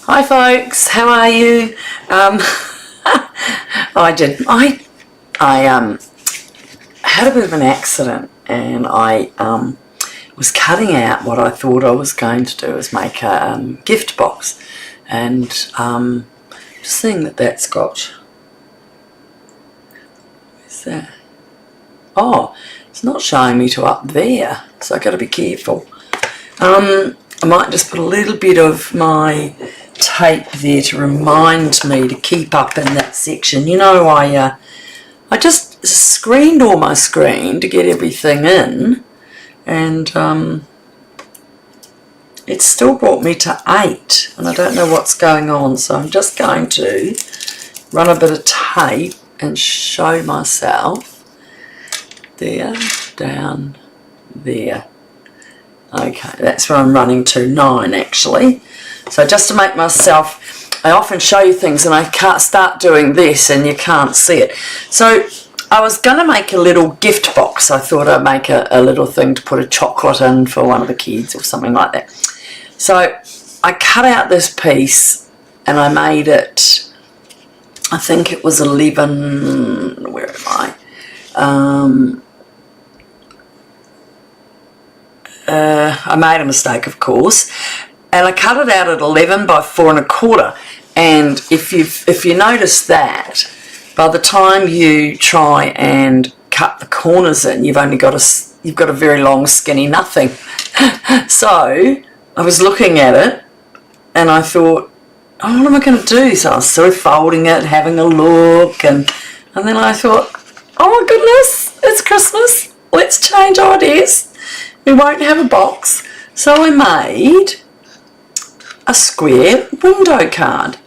Hi folks, how are you? I had a bit of an accident, and I was cutting out what I thought I was going to do is make a gift box, and just seeing that that's got, where's that? Oh, it's not showing me to up there, so I've got to be careful. I might just put a little bit of my tape there to remind me to keep up in that section. You know, I just screened all my screen to get everything in, and it still brought me to 8, and I don't know what's going on, so I'm just going to run a bit of tape and show myself there, down there. Okay, that's where I'm running to, 9 actually. So just to make myself, I often show you things and I can't start doing this and you can't see it. So I was going to make a little gift box. I thought I'd make a little thing to put a chocolate in for one of the kids or something like that. So I cut out this piece and I made it, I think it was 11, where am I? I made a mistake, of course, and I cut it out at 11 by 4 1/4. And if you notice that, by the time you try and cut the corners in, you've got a very long, skinny nothing. So I was looking at it, and I thought, oh, what am I going to do? So I was sort of folding it, having a look, and then I thought, oh my goodness, it's Christmas. Let's change ideas. We won't have a box. So I made a square window card.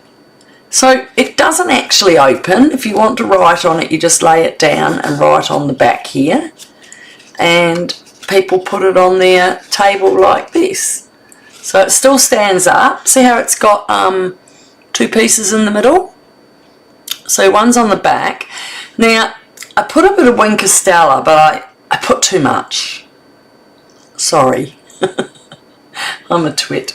So it doesn't actually open. If you want to write on it, you just lay it down and write on the back here. And people put it on their table like this. So it still stands up. See how it's got 2 pieces in the middle? So one's on the back. Now, I put a bit of Wink Stella, but I put too much. Sorry. I'm a twit.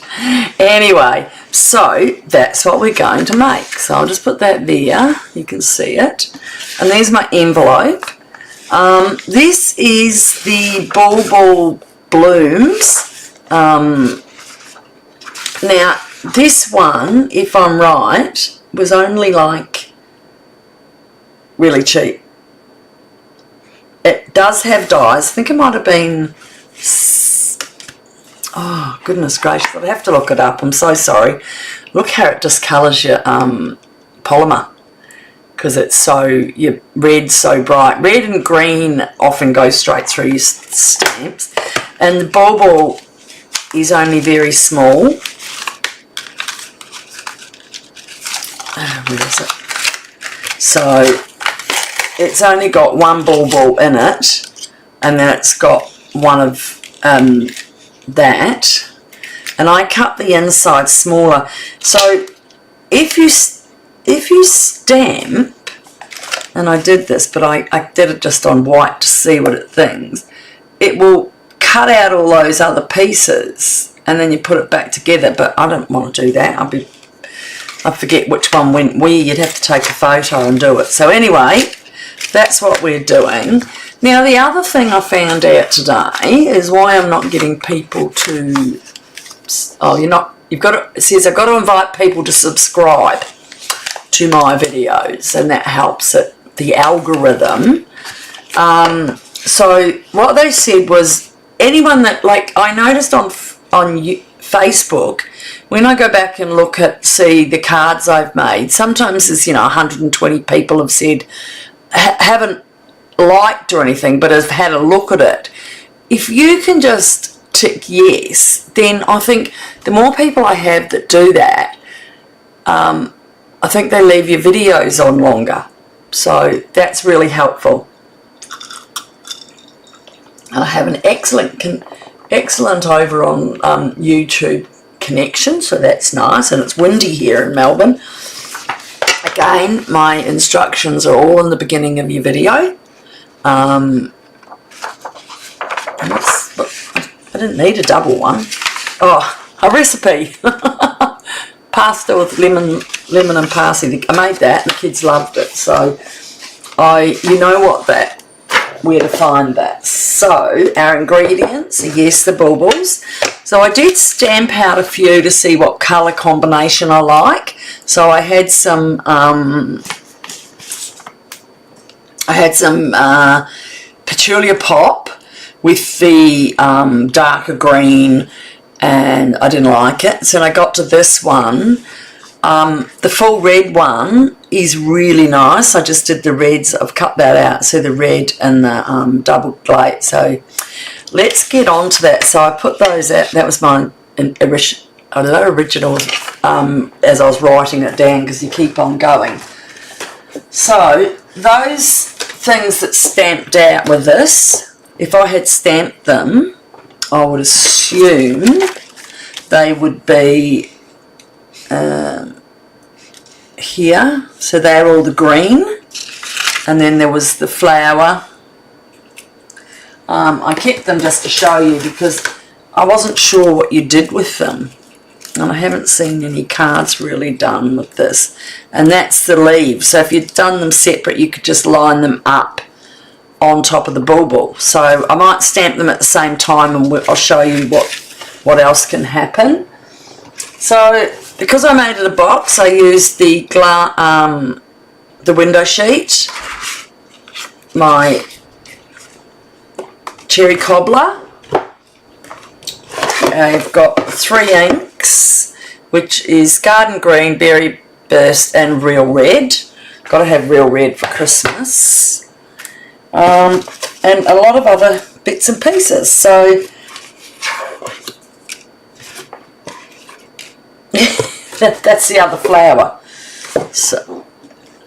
Anyway, so that's what we're going to make. So I'll just put that there. You can see it. And there's my envelope. This is the Bauble Blooms. Now, this one, if I'm right, was only like really cheap. It does have dies. I think it might have been, oh goodness gracious, I'd have to look it up. I'm so sorry. Look how it discolours your polymer, because it's your red's so bright. Red and green often go straight through your stamps, and the Bauble is only very small. Where is it? So it's only got one Bauble in it, and then it's got one of that, and I cut the inside smaller. So if you stamp, and I did this, but I did it just on white to see what it thinks, it will cut out all those other pieces and then you put it back together. But I don't want to do that. I forget which one went where. You'd have to take a photo and do it. So anyway, that's what we're doing. Now, the other thing I found out today is why I'm not getting people to, it says I've got to invite people to subscribe to my videos, and that helps the algorithm. So what they said was, anyone that, like, I noticed on Facebook, when I go back and see the cards I've made, sometimes there's, 120 people have said, haven't liked or anything, but have had a look at it. If you can just tick yes, then I think the more people I have that do that, I think they leave your videos on longer. So that's really helpful. I have an excellent over on YouTube connection, so that's nice, and it's windy here in Melbourne. Again, my instructions are all in the beginning of your video. I didn't need a double one. Oh, a recipe. pasta with lemon and parsley. I made that and the kids loved it. So you know where to find that. So our ingredients are, yes, the baubles. So I did stamp out a few to see what colour combination I like. So I had some Petulia Pop with the darker green, and I didn't like it. So when I got to this one, the full red one is really nice. I just did the reds. I've cut that out. So the red and the double plate. So let's get on to that. So I put those out. That was my original as I was writing it down, because you keep on going. So those things that stamped out with this, if I had stamped them, I would assume they would be here. So they're all the green, and then there was the flower. I kept them just to show you because I wasn't sure what you did with them, and I haven't seen any cards really done with this. And that's the leaves. So if you'd done them separate, you could just line them up on top of the bauble. So I might stamp them at the same time, and I'll show you what else can happen. So because I made it a box, I used the window sheet, my cherry cobbler. I've got 3 inks, which is Garden Green, Berry Burst and Real Red. Got to have Real Red for Christmas. And a lot of other bits and pieces. So that's the other flower, so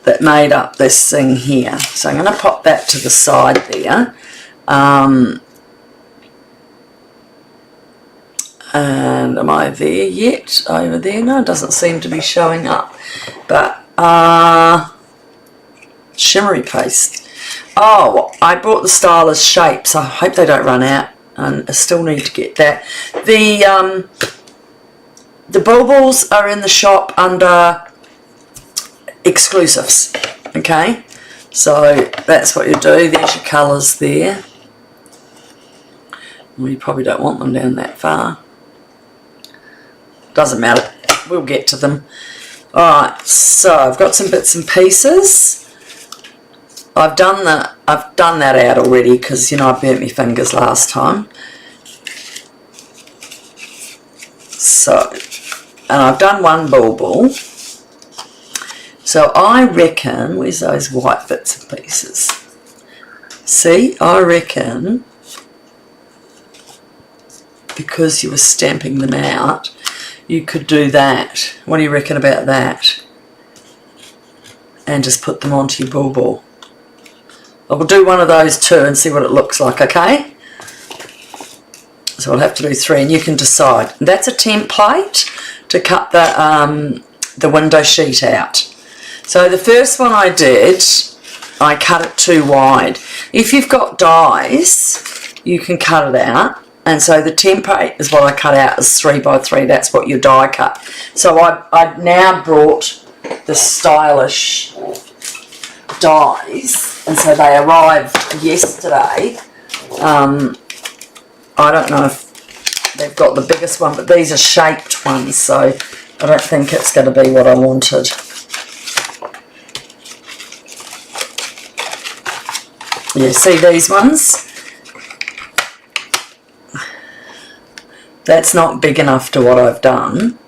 that made up this thing here. So I'm going to pop that to the side there. And am I there yet? Over there? No, it doesn't seem to be showing up. But shimmery paste. Oh, I bought the Stylus shapes. I hope they don't run out, and I still need to get that. The baubles are in the shop under exclusives. Okay, so that's what you do. There's your colours there. Well, you probably don't want them down that far. Doesn't matter, we'll get to them. Alright, so I've got some bits and pieces. I've done that out already because, you know, I burnt my fingers last time. So, and I've done one bauble. So I reckon, where's those white bits and pieces? See, I reckon, because you were stamping them out, you could do that. What do you reckon about that? And just put them onto your bauble. I will do one of those too and see what it looks like, okay? So I'll have to do 3 and you can decide. That's a template to cut the window sheet out. So the first one I did, I cut it too wide. If you've got dies, you can cut it out. And so the template is what I cut out as 3 by 3. That's what your die cut. So I now brought the stylish dies, and so they arrived yesterday. I don't know if they've got the biggest one, but these are shaped ones, so I don't think it's going to be what I wanted. Yeah, see these ones? That's not big enough to what I've done.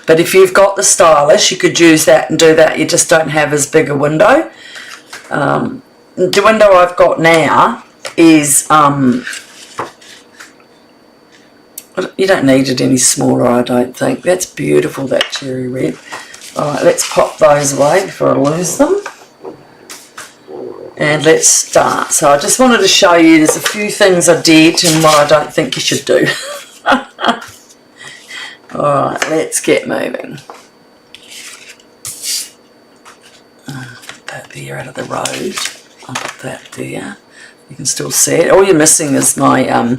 But if you've got the stylish, you could use that and do that. You just don't have as big a window. The window I've got now is, you don't need it any smaller, I don't think. That's beautiful, that cherry red. Alright, let's pop those away before I lose them. And let's start. So I just wanted to show you there's a few things I did and what I don't think you should do. Alright, let's get moving. Put that there out of the road. I'll put that there. You can still see it. All you're missing is my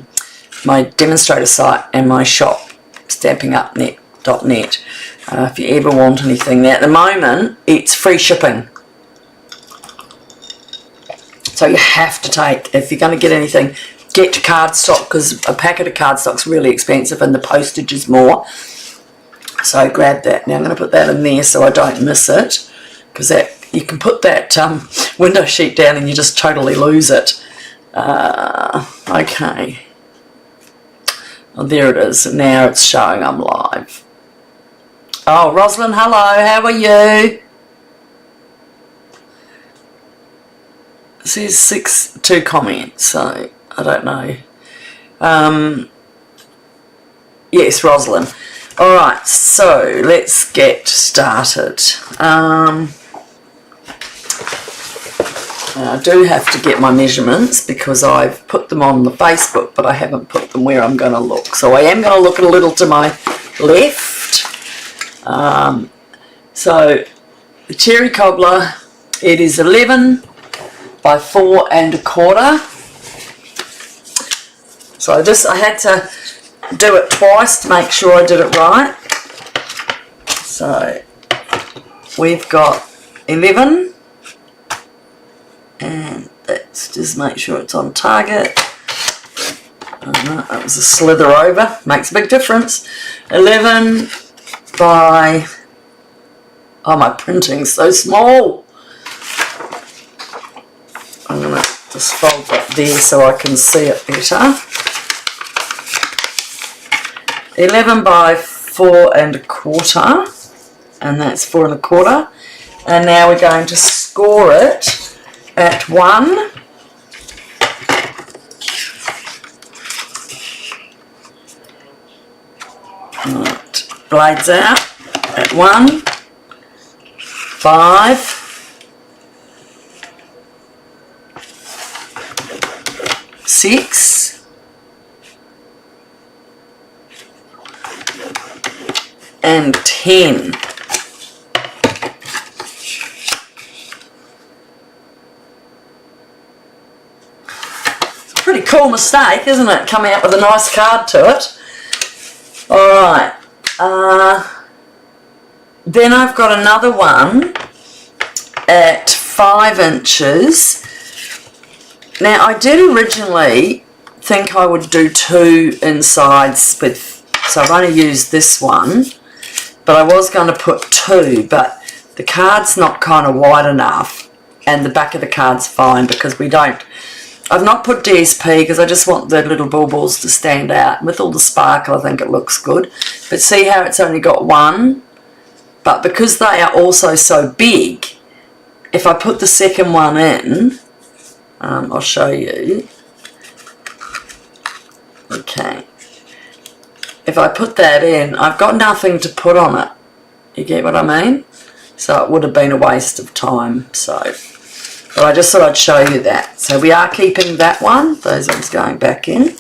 my demonstrator site and my shop, stampinup.net. if you ever want anything. Now at the moment it's free shipping, so you have to take, if you're going to get anything, get cardstock, because a packet of cardstock's really expensive and the postage is more. So grab that. Now I'm going to put that in there so I don't miss it, because that, you can put that window sheet down and you just totally lose it. Okay. Oh, there it is. Now it's showing I'm live. Oh, Rosalind, hello. How are you? There's 2 comments, so I don't know. Yes, Rosalind. Alright, so let's get started. I do have to get my measurements because I've put them on the Facebook, but I haven't put them where I'm going to look. So I am going to look a little to my left. So the cherry cobbler, it is 11 by 4 1/4. So I had to do it twice to make sure I did it right. So we've got 11, and let's just make sure it's on target. That was a slither over, makes a big difference. 11 by, oh, my printing's so small. I'm going to just fold that there so I can see it better. 11 by 4 1/4, and that's 4 1/4. And now we're going to score it at 1. Right, blades out at 1, 5, 6, and 10. It's a pretty cool mistake, isn't it? Coming out with a nice card to it. Alright. Then I've got another one at 5 inches. Now I did originally think I would do 2 insides with, so I've only used this one, but I was going to put 2, but the card's not kind of wide enough, and the back of the card's fine because we don't, I've not put DSP because I just want the little baubles to stand out. With all the sparkle I think it looks good, but see how it's only got 1, but because they are also so big, if I put the second one in, I'll show you. Okay. If I put that in, I've got nothing to put on it. You get what I mean? So it would have been a waste of time. So, but I just thought I'd show you that. So we are keeping that one. Those ones going back in.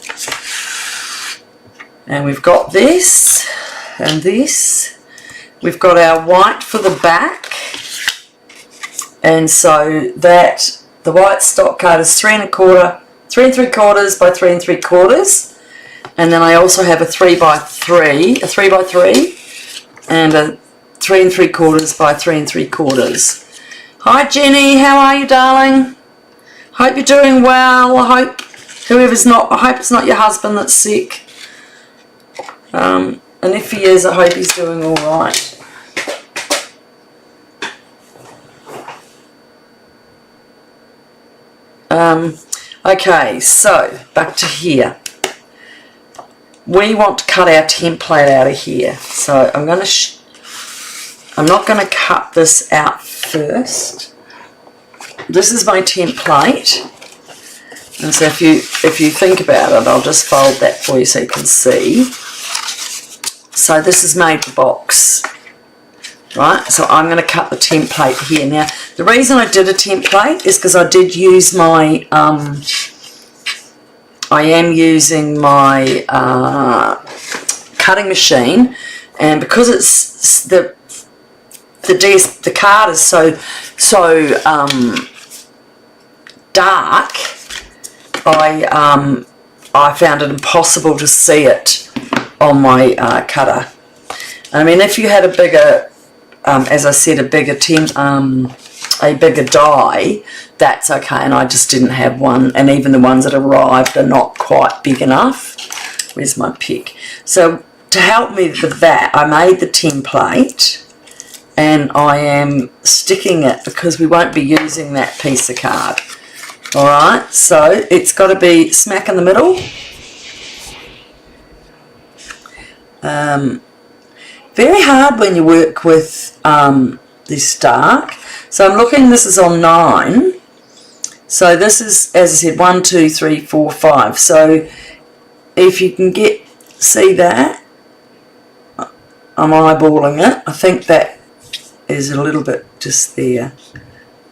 And we've got this and this. We've got our white for the back. And so that, the white stock card is 3 1/4, 3 3/4 by 3 3/4. And then I also have a 3 by 3, a 3 by 3, and a 3 3/4 by 3 3/4. Hi Jenny, how are you, darling? Hope you're doing well. I hope whoever's not, I hope it's not your husband that's sick. And if he is, I hope he's doing all right. Okay, so back to here. We want to cut our template out of here. So I'm going to, I'm not going to cut this out first. This is my template. And so if you think about it, I'll just fold that for you so you can see. So this is made the box. Right, so I'm going to cut the template here. Now, the reason I did a template is because I did use my, I am using my cutting machine, and because it's the card is so dark, I found it impossible to see it on my cutter. I mean, if you had a bigger, as I said, a bigger die, that's okay, and I just didn't have one, and even the ones that arrived are not quite big enough. Where's my pick? So to help me with that, I made the template, and I am sticking it because we won't be using that piece of card. Alright, so it's got to be smack in the middle. Very hard when you work with this dark. So I'm looking, this is on 9. So this is, as I said, 1, 2, 3, 4, 5. So if you can see that, I'm eyeballing it. I think that is a little bit just there.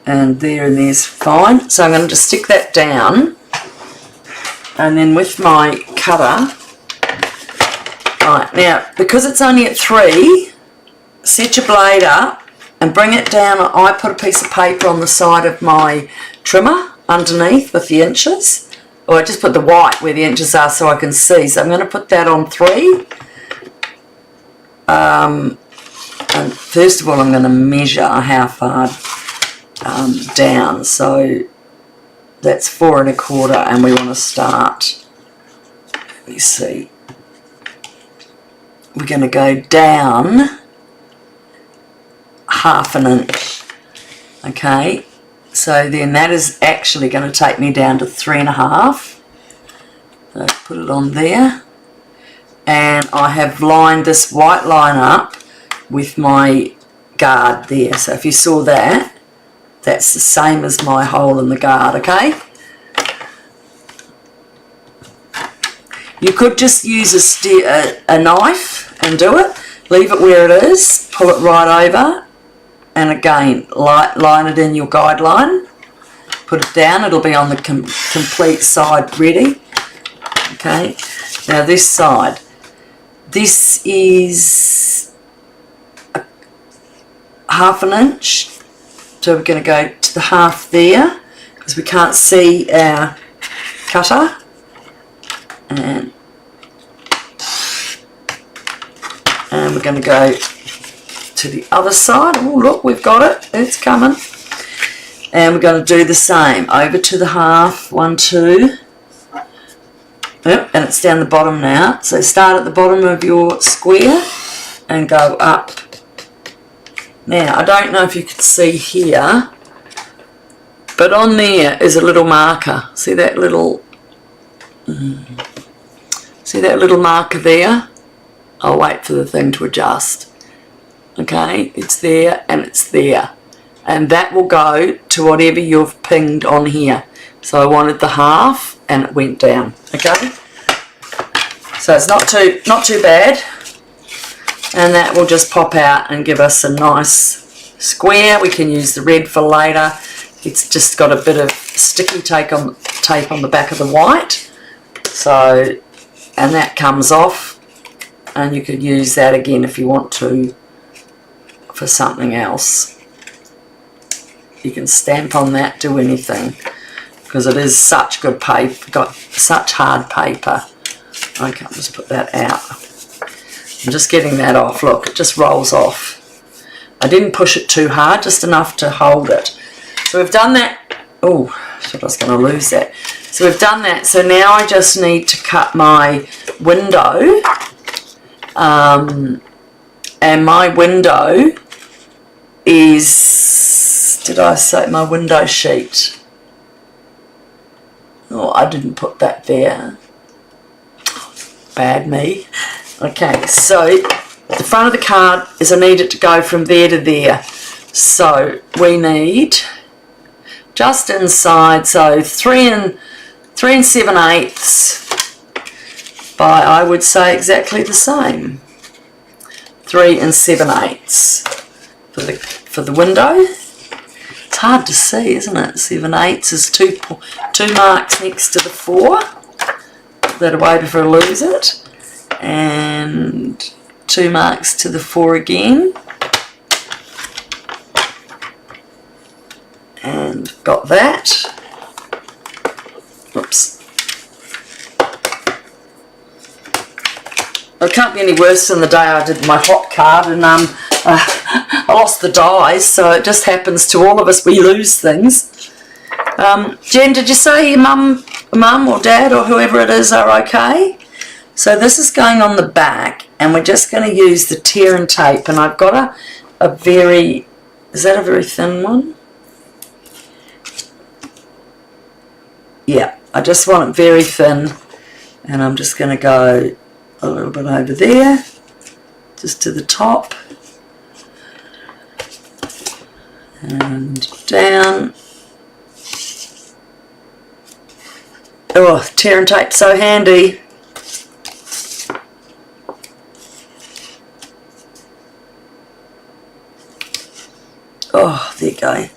And there's fine. So I'm going to just stick that down. And then with my cutter, right, now, because it's only at 3, set your blade up and bring it down. I put a piece of paper on the side of my trimmer underneath with the inches. Or I just put the white where the inches are so I can see. So I'm going to put that on 3. And first of all, I'm going to measure how far down. So that's 4 1/4, and we want to start. Let me see. We're going to go down 1/2 inch. Okay, so then that is actually going to take me down to 3 1/2. So put it on there, and I have lined this white line up with my guard there. So if you saw that, that's the same as my hole in the guard. Okay, you could just use a knife and do it. Leave it where it is, pull it right over, and again line it in your guideline, put it down. It'll be on the complete side ready. Okay, now this side, this is 1/2 inch, so we're going to go to the half there because we can't see our cutter, and we're going to go to the other side. Oh look, we've got it, it's coming. And we're going to do the same, over to the half, 1, 2. Yep, and it's down the bottom now. So start at the bottom of your square and go up. Now, I don't know if you can see here, but on there is a little marker. See that little marker there? I'll wait for the thing to adjust. Okay, it's there and it's there. And that will go to whatever you've pinged on here. So I wanted the half and it went down. Okay? So it's not too bad. And that will just pop out and give us a nice square. We can use the red for later. It's just got a bit of sticky tape on the back of the white. So, and that comes off, and you could use that again if you want to for something else. You can stamp on that, do anything, because it is such good paper, got such hard paper. Okay, I'll just put that out. I'm just getting that off. Look, it just rolls off. I didn't push it too hard, just enough to hold it. So we've done that. Oh, I thought I was going to lose that. So we've done that. So now I just need to cut my window. And my window is, did I say my window sheet? Oh, I didn't put that there. Bad me. Okay, so the front of the card is I need it to go from there to there. So we need just inside, so 3 7/8 by, I would say, exactly the same. 3 7/8 for the window. It's hard to see, isn't it? 7/8 is two marks next to the 4 that are waiting for a lose it, and 2 marks to the 4 again, and got that. Oops. It can't be any worse than the day I did my hot card and I lost the dies, so it just happens to all of us, we lose things. Jen, did you say your mum or dad or whoever it is are okay? So this is going on the back, and we're just going to use the tear and tape, and I've got a very, is that a very thin one? Yeah, I just want it very thin, and I'm just going to go a little bit over there, just to the top, and down. Oh, tear and tape, so handy. Oh, there you go.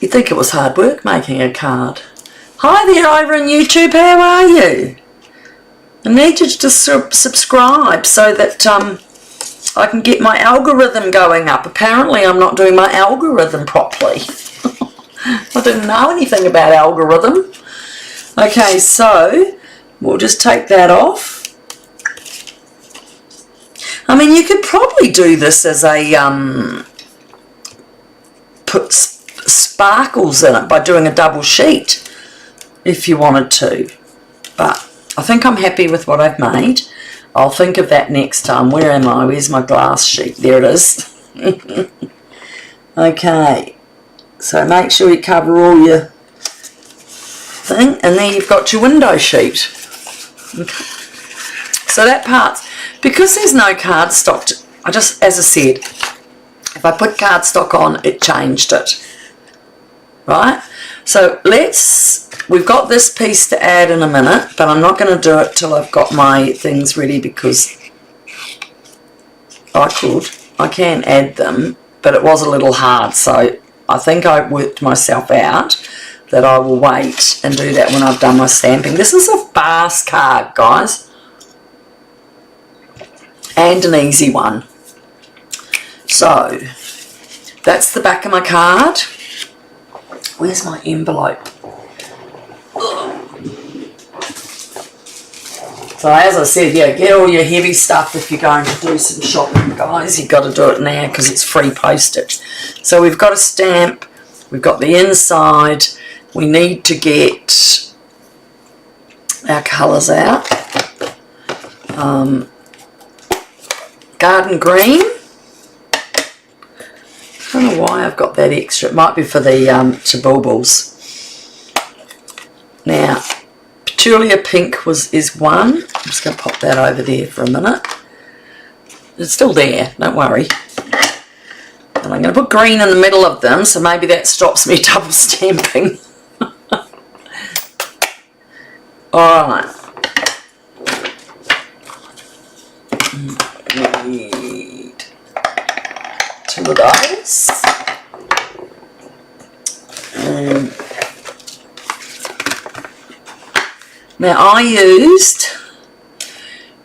You'd think it was hard work making a card. Hi there over on YouTube, how are you? I need you to subscribe so that I can get my algorithm going up. Apparently I'm not doing my algorithm properly. I didn't know anything about algorithm. Okay, so we'll just take that off. I mean, you could probably do this as a, put sparkles in it by doing a double sheet if you wanted to. But I think I'm happy with what I've made. I'll think of that next time. Where am I? Where's my glass sheet? There it is. Okay. So make sure you cover all your thing. And then you've got your window sheet. Okay. So that part's, because there's no cardstock, as I said, if I put cardstock on, it changed it. Right? So we've got this piece to add in a minute, but I'm not going to do it till I've got my things ready, because I can add them, but it was a little hard, so I think I worked myself out that I will wait and do that when I've done my stamping. This is a fast card, guys. And an easy one. So that's the back of my card. Where's my envelope? So as I said, yeah, get all your heavy stuff if you're going to do some shopping, guys. You've got to do it now because it's free postage. So we've got a stamp, we've got the inside, we need to get our colours out. Garden green. I don't know why I've got that extra. It might be for the baubles. Now, petulia pink is one. I'm just going to pop that over there for a minute. It's still there, don't worry. And I'm going to put green in the middle of them, so maybe that stops me double stamping. Alright. Need two of those. Now I used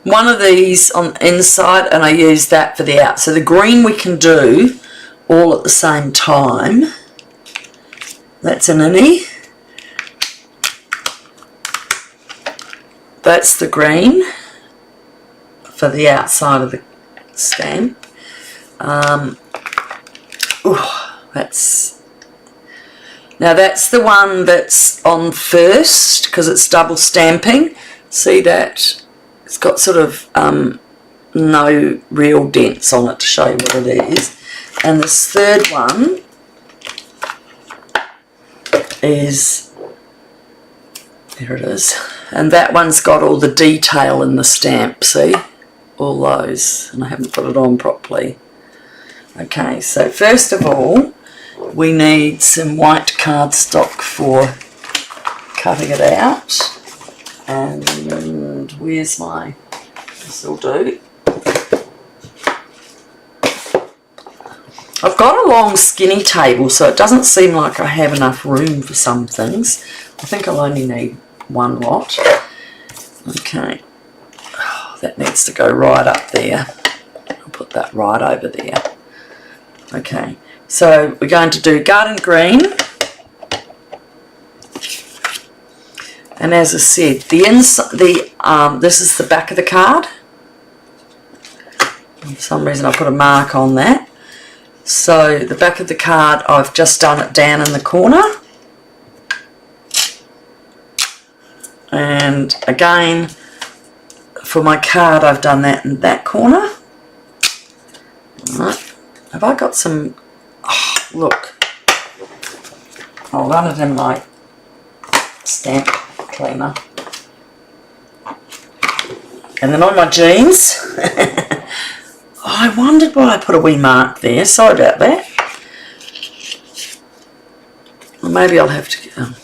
one of these on the inside and I used that for the out. So the green we can do all at the same time. That's an innie. That's the green for the outside of the stamp. That's the one that's on first because it's double stamping. See that? It's got sort of no real dents on it to show you what it is. And this third one is, there it is, and that one's got all the detail in the stamp, see? All those, and I haven't put it on properly. Okay, so first of all, we need some white cardstock for cutting it out. And where's my, this will do. I've got a long skinny table, so it doesn't seem like I have enough room for some things. I think I'll only need one lot. Okay. That needs to go right up there. I'll put that right over there. Okay, so we're going to do garden green And as I said, the inside, this is the back of the card. For some reason I put a mark on that. So the back of the card, I've just done it down in the corner. And again, for my card, I've done that in that corner. Right. Have I got some, oh, look, I'll run it in my stamp cleaner. And then on my jeans, I wondered why I put a wee mark there. Sorry about that. Well, maybe I'll have to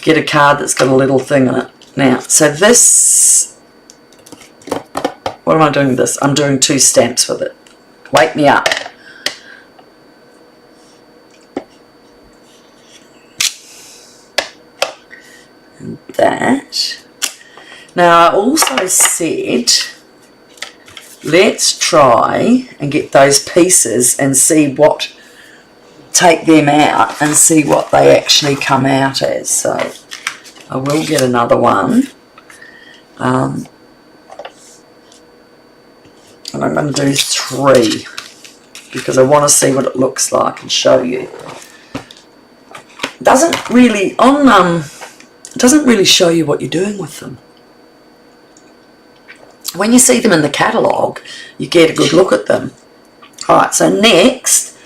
get a card that's got a little thing in it. Now, so this, what am I doing with this? I'm doing 2 stamps with it. Wake me up. And that. Now, I also said, let's try and get those pieces and see what, take them out and see what they actually come out as. So I will get another one. And I'm going to do 3 because I want to see what it looks like and show you. It doesn't really, it doesn't really show you what you're doing with them. When you see them in the catalogue, you get a good look at them. Alright, so next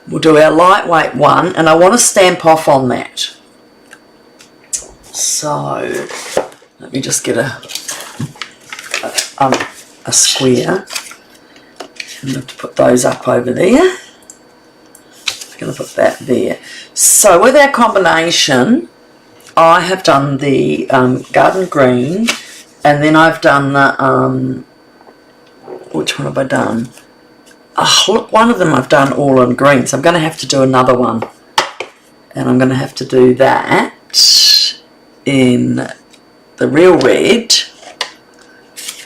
we'll do our lightweight one, and I want to stamp off on that. So let me just get a square. I'm going to put those up over there. I'm going to put that there. So with our combination, I have done the garden green, and then I've done the, which one have I done? Oh, look, one of them I've done all in green, so I'm going to have to do another one. And I'm going to have to do that in the real red.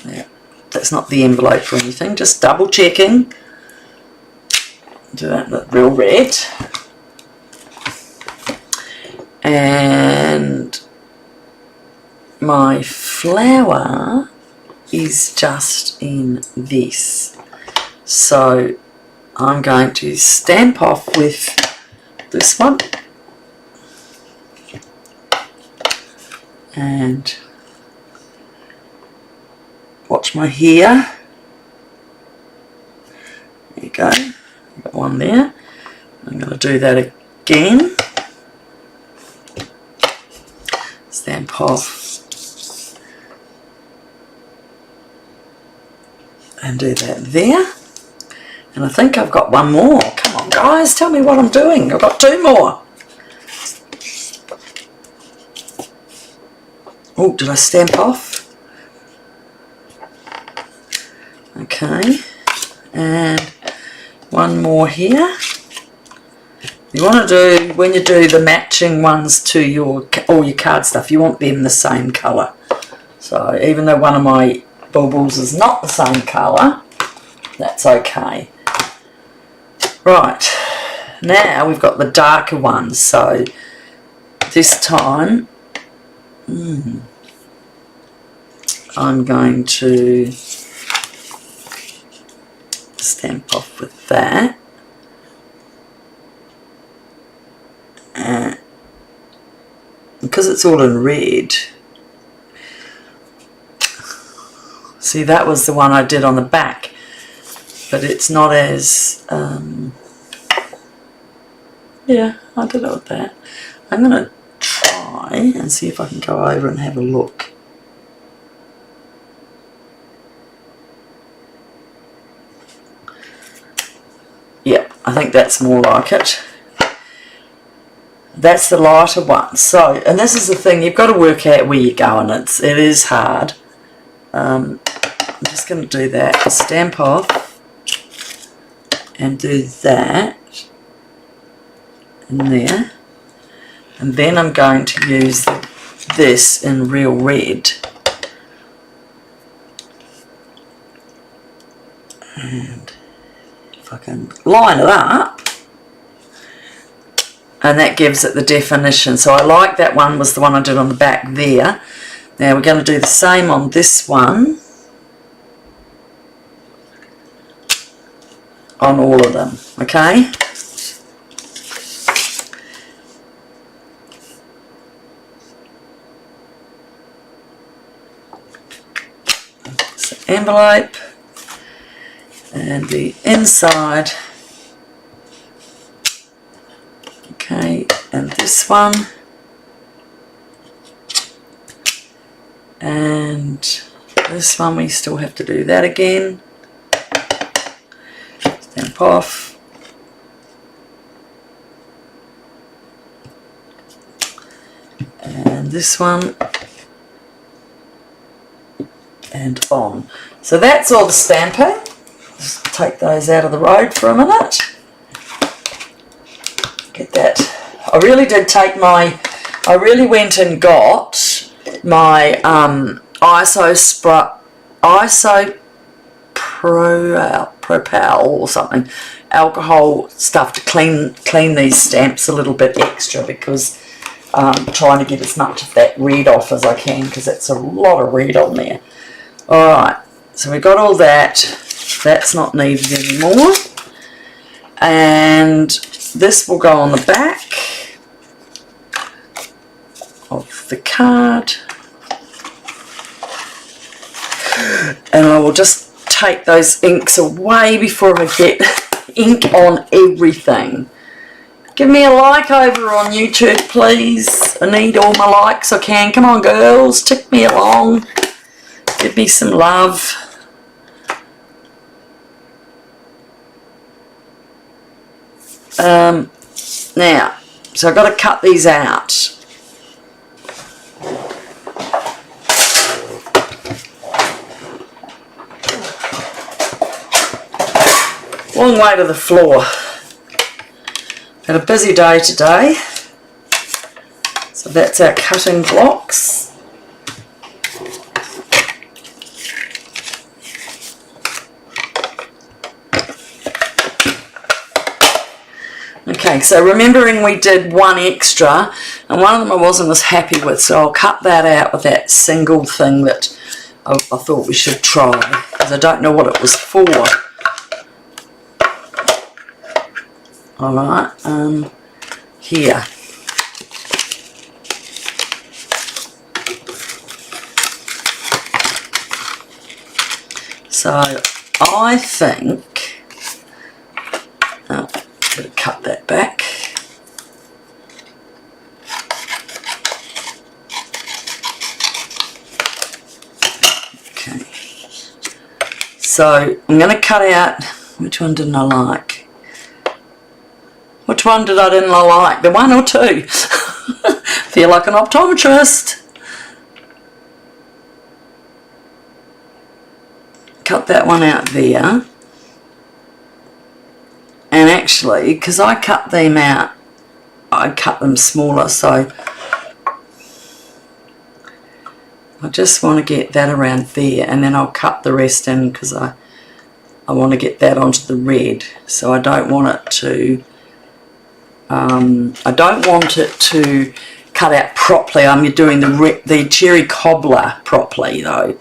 Yeah, that's not the envelope or anything, just double checking. Do that in the real red. And my flower is just in this. So I'm going to stamp off with this one. And watch my hair. There you go. Got one there. I'm going to do that again. Stamp off. And do that there. And I think I've got one more. Come on, guys, tell me what I'm doing. I've got 2 more. Oh, did I stamp off? Okay. And one more here. You want to do, when you do the matching ones to your all your card stuff, you want them the same colour. So even though one of my baubles is not the same colour, that's okay. Right, now we've got the darker ones, so this time I'm going to stamp off with that. Because it's all in red. See, that was the one I did on the back, but it's not as yeah, I did it with that. I'm going to try and see if I can go over and have a look. Yep, I think that's more like it. That's the lighter one. So, and this is the thing, you've got to work out where you're going. It is hard. I'm just going to do that. Stamp off and do that in there. And then I'm going to use this in real red. And if I can line it up, and that gives it the definition. So I like that one, was the one I did on the back there. Now we're going to do the same on this one, on all of them, okay? So envelope, and the inside, okay, and this one, and this one we still have to do that again. Stamp off, and this one, and on. So that's all the stamping. Just take those out of the road for a minute. Get that. I really did take my, I really went and got my isopropyl or something, alcohol stuff to clean these stamps a little bit extra, because I'm trying to get as much of that red off as I can, because it's a lot of red on there. Alright, so we got all that. That's not needed anymore. And this will go on the back of the card. And I will just take those inks away before I get ink on everything. Give me a like over on YouTube, please. I need all my likes I can. Come on, girls, tick me along. Give me some love. Now, so I've got to cut these out. Long way to the floor. Had a busy day today. So that's our cutting blocks. Okay, so remembering we did one extra, and one of them I wasn't as happy with, so I'll cut that out with that single thing that I thought we should try, because I don't know what it was for. Alright, here. So I think, better cut that back. Okay. So I'm going to cut out, which one didn't I like? Which one did I didn't like? The one or two? Feel like an optometrist. Cut that one out there. And actually, because I cut them out, I cut them smaller, so I just want to get that around there, and then I'll cut the rest in, because I want to get that onto the red. So I don't want it to cut out properly. I'm doing the cherry cobbler properly though.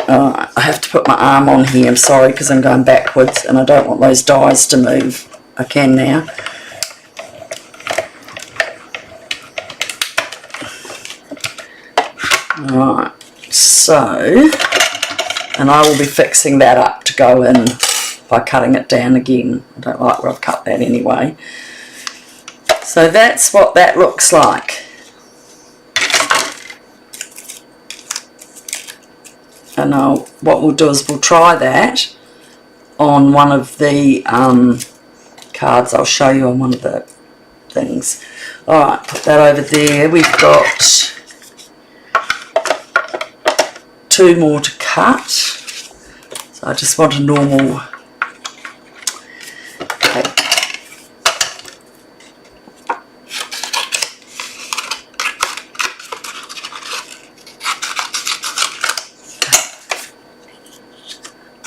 I have to put my arm on here, I'm sorry, because I'm going backwards and I don't want those dies to move. I can now. Alright, so, and I will be fixing that up to go in by cutting it down again. I don't like where I've cut that anyway. So that's what that looks like. And what we'll do is we'll try that on one of the cards. I'll show you on one of the things. Alright, put that over there. We've got 2 more to cut. So I just want a normal... Okay.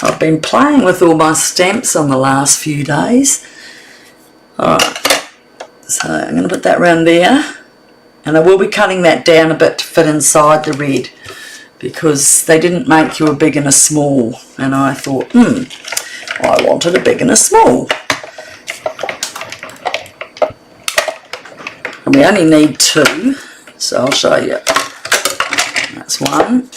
I've been playing with all my stamps on the last few days. Alright, so going to put that around there, and I will be cutting that down a bit to fit inside the red, because they didn't make you a big and a small, and I thought, I wanted a big and a small. And we only need 2, so I'll show you. That's 1.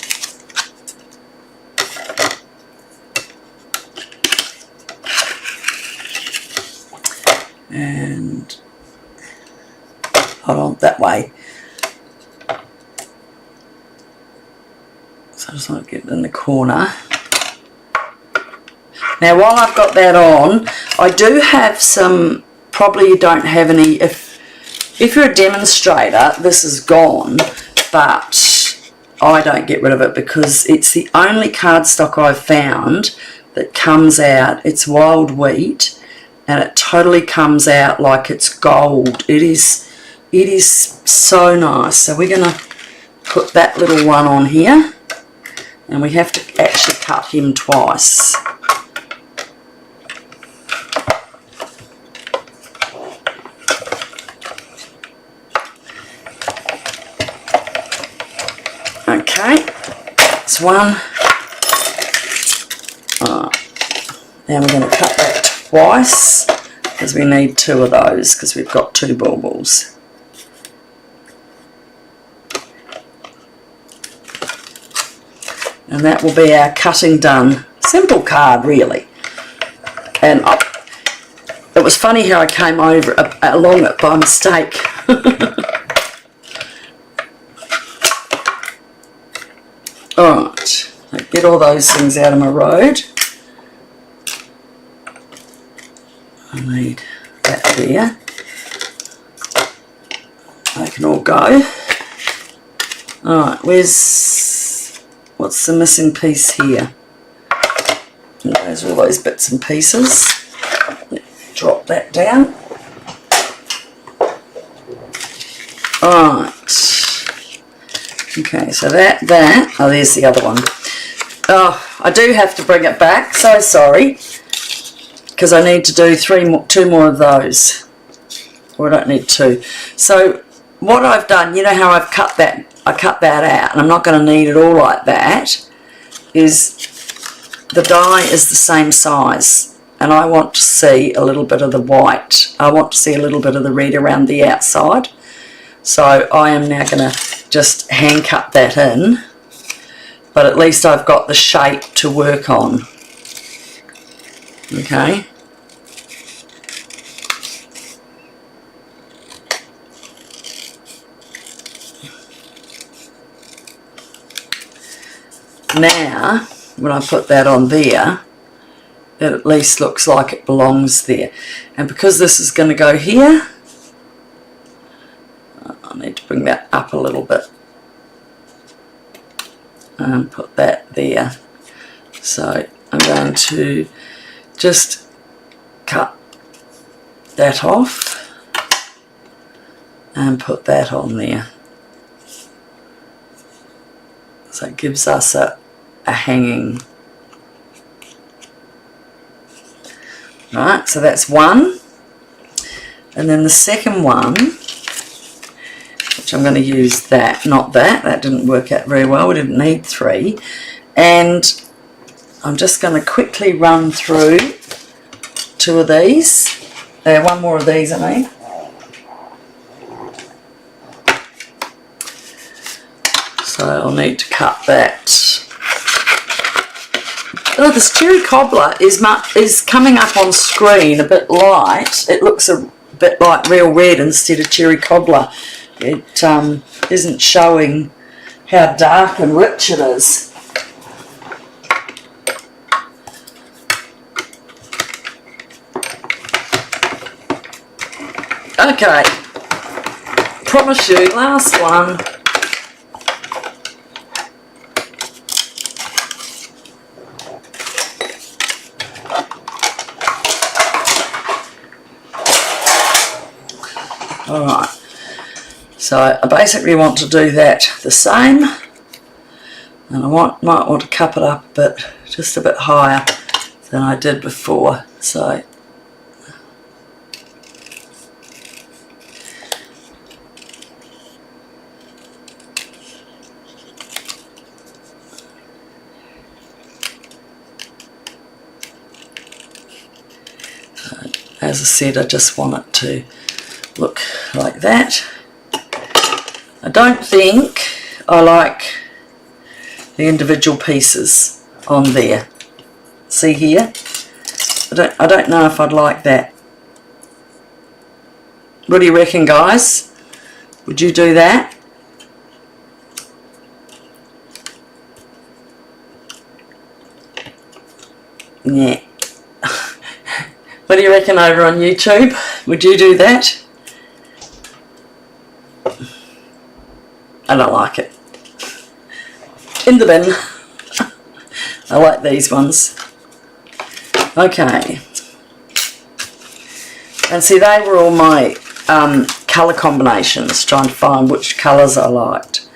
And hold on, that way. So I just want to get it in the corner. Now while I've got that on, I do have some, probably you don't have any, if you're a demonstrator, this is gone, but I don't get rid of it because it's the only cardstock I've found that comes out. It's wild wheat, and it totally comes out like it's gold. It is so nice. So we're going to put that little one on here, and we have to actually cut him twice. Okay, that's one. Now we're going to cut that twice because we need 2 of those because we've got 2 baubles. And that will be our cutting done. Simple card really. And it was funny how I came over along it by mistake. Alright, so get all those things out of my road. I need that there. They can all go. Alright, what's the missing piece here? And there's all those bits and pieces. Drop that down. Alright. Okay, so oh, there's the other one. Oh, I do have to bring it back, so sorry. Because I need to do 2 more of those. Or I don't need 2. So what I've done, you know how I've cut that, I cut that out, and I'm not going to need it all like that, is the die is the same size, and I want to see a little bit of the white. I want to see a little bit of the red around the outside. So I am now going to just hand cut that in, but at least I've got the shape to work on. Okay. Now, when I put that on there, it at least looks like it belongs there. And because this is going to go here, I need to bring that up a little bit and put that there. So I'm going to just cut that off and put that on there. So it gives us a hanging. Right, so that's one. And then the second one, which I'm going to use that, not that. That didn't work out very well. We didn't need 3. And I'm just going to quickly run through 2 of these. One more of these, I mean. So I'll need to cut that. Oh, this cherry cobbler is coming up on screen a bit light. It looks a bit like real red instead of cherry cobbler. It isn't showing how dark and rich it is. Okay, promise you, last one. Alright, so I basically want to do that the same, and I might want to cup it up just a bit higher than I did before. So as I said, I just want it to look like that. I don't think I like the individual pieces on there. See here? I don't know if I'd like that. What do you reckon, guys? Would you do that? Yeah. What do you reckon over on YouTube? Would you do that? I don't like it. In the bin. I like these ones. Okay. And see, they were all my colour combinations, trying to find which colours I liked.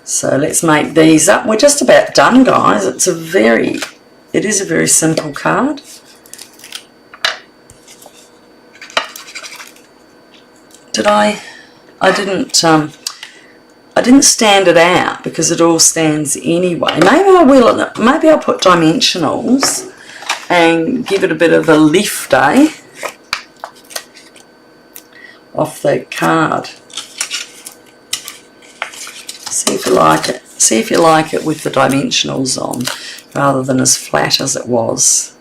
So let's make these up. We're just about done, guys. It is a very simple card. I didn't stand it out because it all stands anyway. Maybe I will. Maybe I'll put dimensionals and give it a bit of a lift, eh? Off the card. See if you like it. See if you like it with the dimensionals on rather than as flat as it was.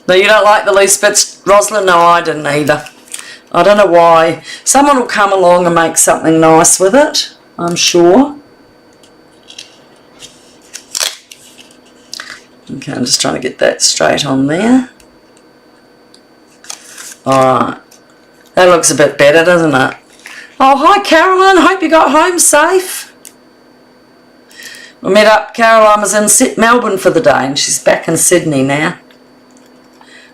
No, you don't like the loose bits, Rosalind? No, I didn't either. I don't know why. Someone will come along and make something nice with it, I'm sure. Okay, I'm just trying to get that straight on there. Alright. That looks a bit better, doesn't it? Oh, hi Caroline. Hope you got home safe. We met up. Caroline was in Melbourne for the day and she's back in Sydney now.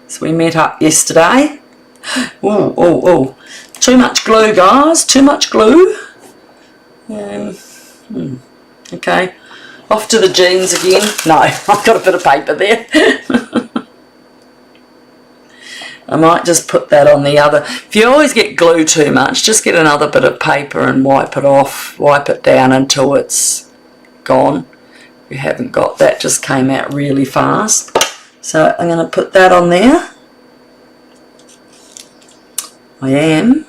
So we met up yesterday. Oh. Too much glue, guys. Too much glue. Okay. Off to the jeans again. No, I've got a bit of paper there. I might just put that on the other. If you always get glue too much, just get another bit of paper and wipe it off. Wipe it down until it's gone. If you haven't got that, just came out really fast. So I'm going to put that on there. I am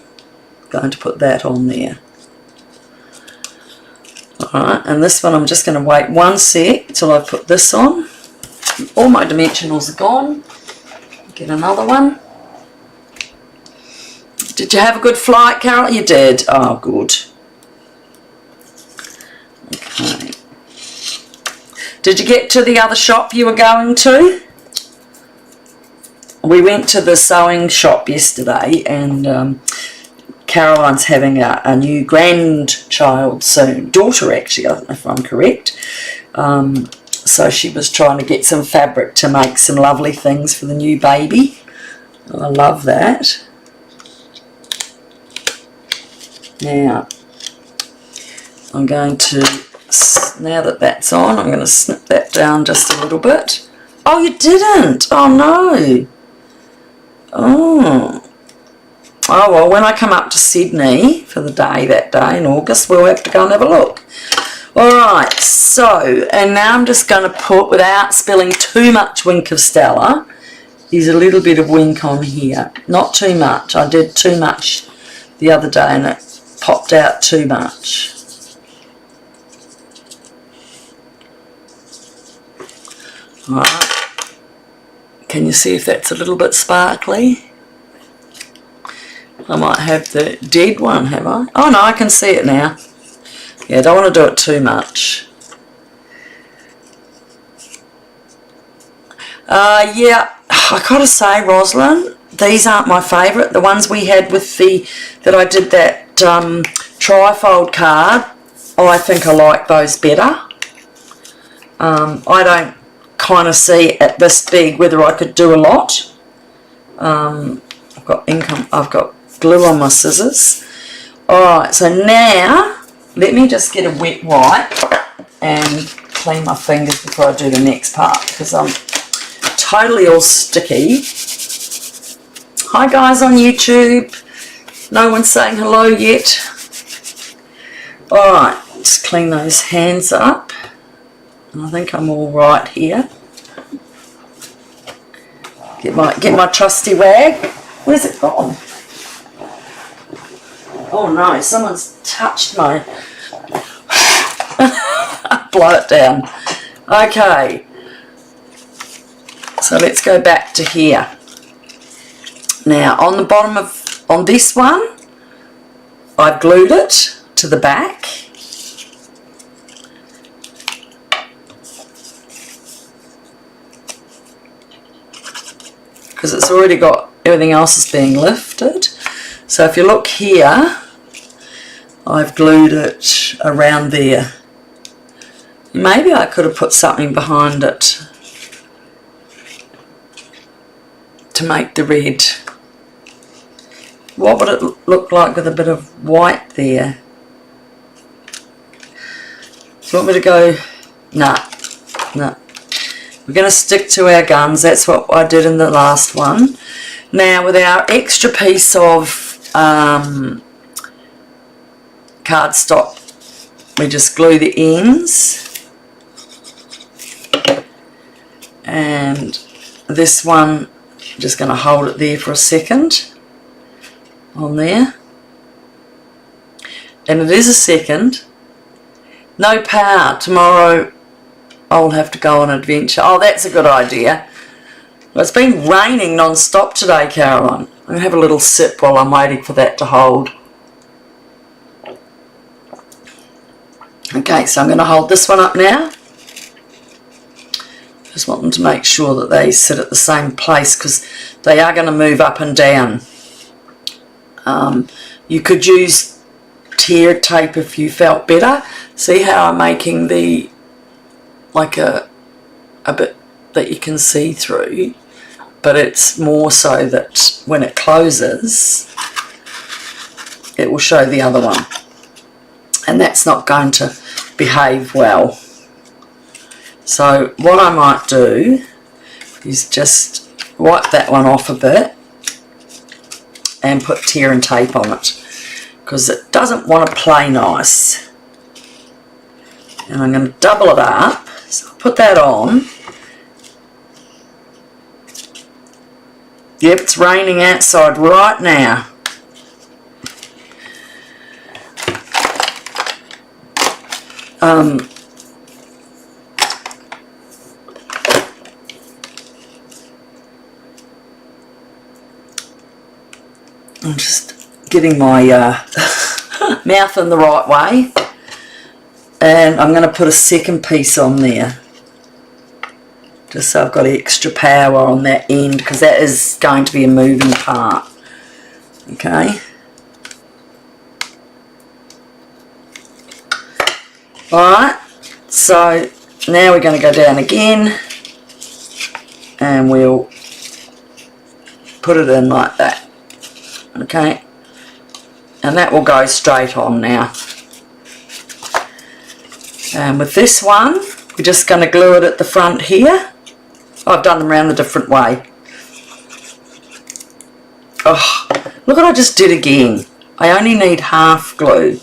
going to put that on there. Alright, and this one I'm just going to wait 1 sec till I put this on. All my dimensionals are gone. Get another one. Did you have a good flight, Carol? You did. Oh, good. Okay. Did you get to the other shop you were going to? We went to the sewing shop yesterday and Caroline's having a new grandchild soon. Daughter, actually, I don't know if I'm correct. So she was trying to get some fabric to make some lovely things for the new baby. I love that. Now, I'm going to, now that that's on, I'm going to snip that down just a little bit. Oh, you didn't? Oh, no. Oh, well, when I come up to Sydney for the day that day in August, we'll have to go and have a look. Alright, so, and now I'm just going to put, without spilling too much Wink of Stella, there's a little bit of Wink on here. Not too much. I did too much the other day and it popped out too much. Alright. Can you see if that's a little bit sparkly? I might have the dead one, have I? Oh no, I can see it now. Yeah, I don't want to do it too much. Yeah, I gotta say, Rosalind, these aren't my favourite. The ones we had with that I did that trifold card, I think I like those better. I don't kind of see at this big whether I could do a lot. I've got glue on my scissors. Alright, so now let me just get a wet wipe and clean my fingers before I do the next part because I'm totally all sticky. Hi guys on YouTube. No one's saying hello yet. Alright, just clean those hands up. I think I'm all right here. Get my trusty rag. Where's it gone? Oh no, someone's touched my... Blow it down. Okay. So let's go back to here. Now on the bottom on this one, I've glued it to the back. Because it's already got, everything else is being lifted. So if you look here, I've glued it around there. Maybe I could have put something behind it to make the red. What would it look like with a bit of white there? Do you want me to go? Nah. We're going to stick to our guns. That's what I did in the last one. Now with our extra piece of cardstock, we just glue the ends. And this one, I'm just going to hold it there for a second. On there. And it is a second. No power. Tomorrow I'll have to go on an adventure. Oh, that's a good idea. Well, it's been raining non-stop today, Caroline. I'm going to have a little sip while I'm waiting for that to hold. Okay, so I'm going to hold this one up now. Just want them to make sure that they sit at the same place because they are going to move up and down. You could use tear tape if you felt better. See how I'm making the, like a bit that you can see through, but it's more so that when it closes, it will show the other one. And that's not going to behave well. So what I might do is just wipe that one off a bit and put tear and tape on it because it doesn't want to play nice. And I'm going to double it up. So I'll put that on. Yep, it's raining outside right now. I'm just getting my mouth in the right way, and I'm going to put a second piece on there just so I've got extra power on that end because that is going to be a moving part. Okay, alright, so now we're going to go down again and we'll put it in like that. Okay, and that will go straight on now. And with this one, we're just going to glue it at the front here. I've done them around a different way. Oh, look what I just did again. I only need half glue.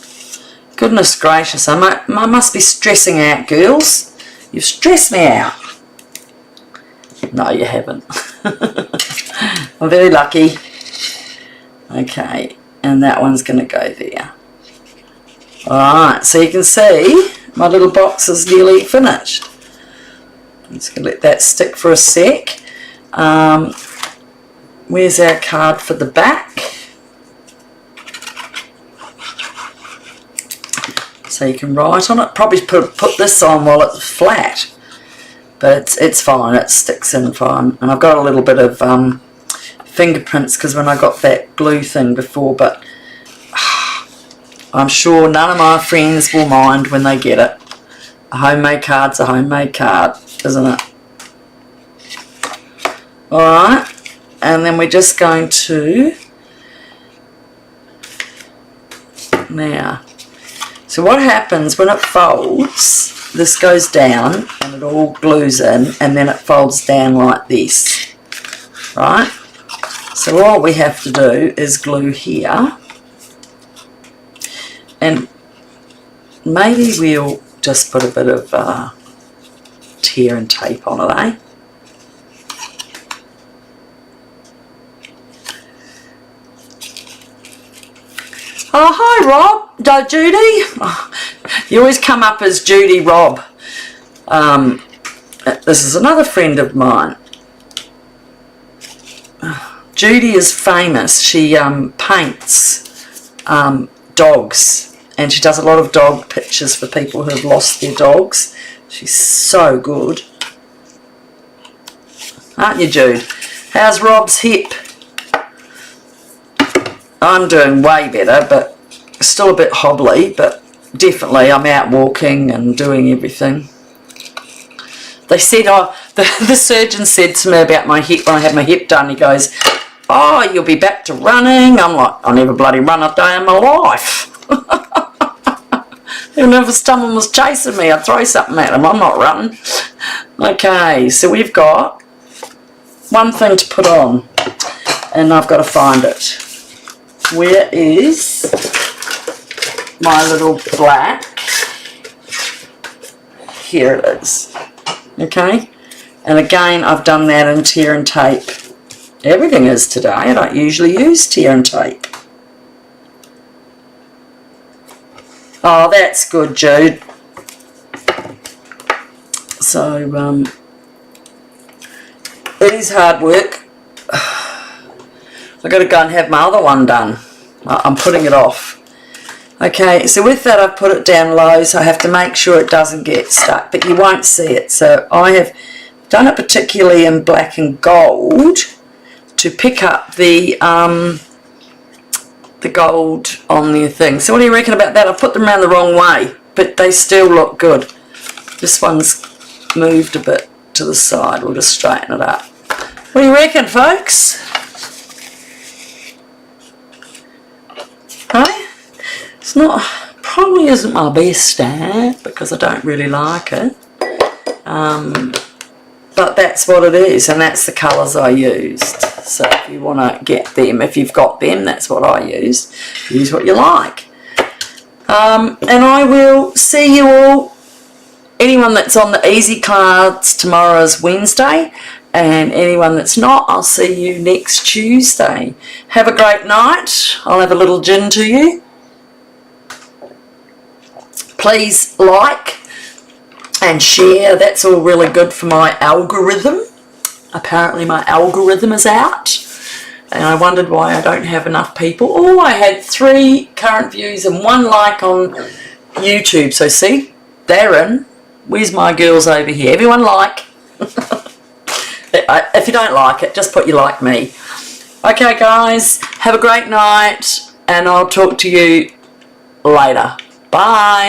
Goodness gracious, I must be stressing out, girls. You've stressed me out. No, you haven't. I'm very lucky. Okay, and that one's going to go there. Alright, so you can see my little box is nearly finished. I'm just going to let that stick for a sec. Where's our card for the back? So you can write on it. Probably put this on while it's flat, but it's fine, it sticks in fine. And I've got a little bit of fingerprints because when I got that glue thing before, but I'm sure none of my friends will mind when they get it. A homemade card's a homemade card, isn't it? Alright, and then we're just going to now, so what happens when it folds, this goes down and it all glues in and then it folds down like this, right? So all we have to do is glue here, and maybe we'll just put a bit of tear and tape on it, eh? Oh, hi, Rob. Judy. Oh, you always come up as Judy Rob. This is another friend of mine. Judy is famous. She paints dogs, and she does a lot of dog pictures for people who have lost their dogs. She's so good. Aren't you, Jude? How's Rob's hip? I'm doing way better, but still a bit hobbly, but definitely I'm out walking and doing everything. They said, oh, the surgeon said to me about my hip when I had my hip done, he goes, oh, you'll be back to running. I'm like, I never bloody run a day in my life. Even if someone was chasing me, I'd throw something at them. I'm not running. Okay, so we've got one thing to put on, and I've got to find it. Where is my little black? Here it is. Okay, and again I've done that in tear and tape. Everything is today. I don't usually use tear and tape. Oh, that's good, Jude. So it is hard work. I've got to go and have my other one done. I'm putting it off. Okay, so with that I've put it down low, so I have to make sure it doesn't get stuck, but you won't see it. So I have done it particularly in black and gold to pick up the gold on their thing. So what do you reckon about that? I've put them around the wrong way, but they still look good. This one's moved a bit to the side. We'll just straighten it up. What do you reckon, folks? Hey? It's not, probably isn't my best stamp because I don't really like it. But that's what it is, and that's the colours I used. So if you want to get them, if you've got them, that's what I used. Use what you like. And I will see you all. Anyone that's on the easy cards, tomorrow is Wednesday, and anyone that's not, I'll see you next Tuesday. Have a great night. I'll have a little gin to you. Please like and share. That's all really good for my algorithm. Apparently my algorithm is out, and I wondered why I don't have enough people. Oh, I had 3 current views and 1 like on YouTube. So see, they're in. Where's my girls over here? Everyone like. If you don't like it, just put you like me. Okay, guys, have a great night, and I'll talk to you later. Bye.